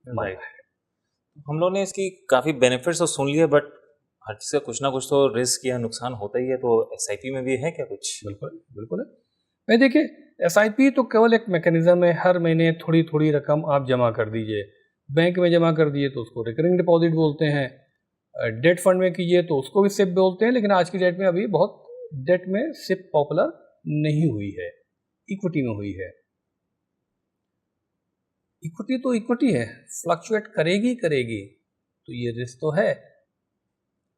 माना राइट। है। हम लोगों ने इसकी काफ़ी बेनिफिट्स तो सुन लिए, बट हर चीज़ का कुछ ना कुछ तो रिस्क या नुकसान होता ही है, तो एसआईपी में भी है क्या कुछ? बिल्कुल बिल्कुल है। भाई देखिए, एसआईपी तो केवल एक मैकेनिज्म है, हर महीने थोड़ी थोड़ी रकम आप जमा कर दीजिए। बैंक में जमा कर दिए तो उसको रिकरिंग डिपॉजिट बोलते हैं, डेट फंड में कीजिए तो उसको भी सिप बोलते हैं, लेकिन आज की डेट में अभी बहुत डेट में सिप पॉपुलर नहीं हुई है, इक्विटी में हुई है। इक्विटी तो इक्विटी है, फ्लक्चुएट करेगी करेगी, तो ये रिस्क तो है।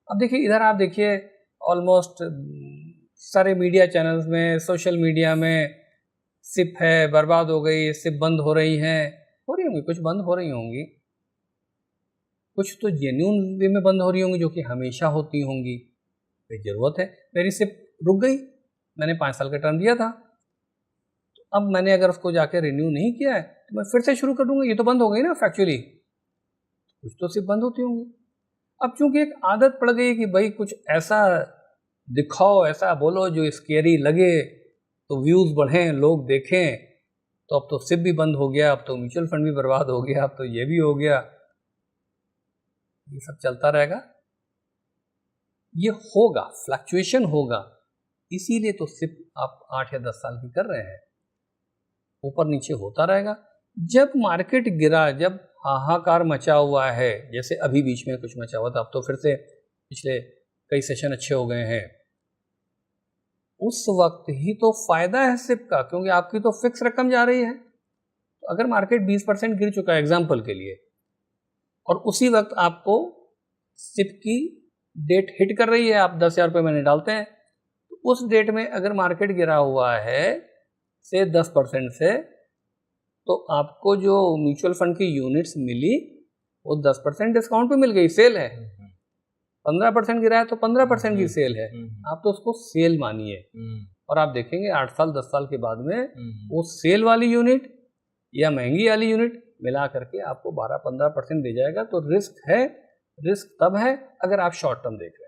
अब देखिए इधर आप देखिए, ऑलमोस्ट सारे मीडिया चैनल्स में, सोशल मीडिया में सिप है, बर्बाद हो गई, सिप बंद हो रही हैं, हो रही होंगी, कुछ बंद हो रही होंगी, कुछ तो जेन्यून वे में बंद हो रही होंगी जो कि हमेशा होती होंगी। कोई ज़रूरत है, मेरी सिप रुक गई, मैंने 5 साल का टर्म दिया था, तो अब मैंने अगर उसको जाके रिन्यू नहीं किया है तो मैं फिर से शुरू कर दूंगा, ये तो बंद हो गई ना फैक्चुअली, कुछ तो सिप बंद होती होंगी। अब चूंकि एक आदत पड़ गई कि भाई कुछ ऐसा दिखाओ, ऐसा बोलो जो स्केरी लगे, तो व्यूज़ बढ़ें, लोग देखें, तो अब तो सिप भी बंद हो गया, अब तो म्यूचुअल फंड भी बर्बाद हो गया, अब तो ये भी हो गया, ये सब चलता रहेगा, ये होगा, फ्लक्चुएशन होगा। इसीलिए तो सिप आप 8 या 10 साल की कर रहे हैं, ऊपर नीचे होता रहेगा। जब मार्केट गिरा, जब हाहाकार मचा हुआ है, जैसे अभी बीच में कुछ मचा हुआ था, अब तो फिर से पिछले कई सेशन अच्छे हो गए हैं, उस वक्त ही तो फायदा है सिप का, क्योंकि आपकी तो फिक्स रकम जा रही है। तो अगर मार्केट 20% गिर चुका है एग्जाम्पल के लिए, और उसी वक्त आपको सिप की डेट हिट कर रही है, आप 10,000 रुपये महीने डालते हैं, तो उस डेट में अगर मार्केट गिरा हुआ है से 10% से, तो आपको जो म्यूचुअल फंड की यूनिट्स मिली वो 10% डिस्काउंट पे मिल गई, सेल है। 15% गिरा है तो 15% की सेल है, आप तो उसको सेल मानिए, और आप देखेंगे 8 साल 10 साल के बाद में वो सेल वाली यूनिट या महंगी वाली यूनिट मिला करके आपको 12-15% दे जाएगा। तो रिस्क है, रिस्क तब है अगर आप शॉर्ट टर्म देख रहे हैं।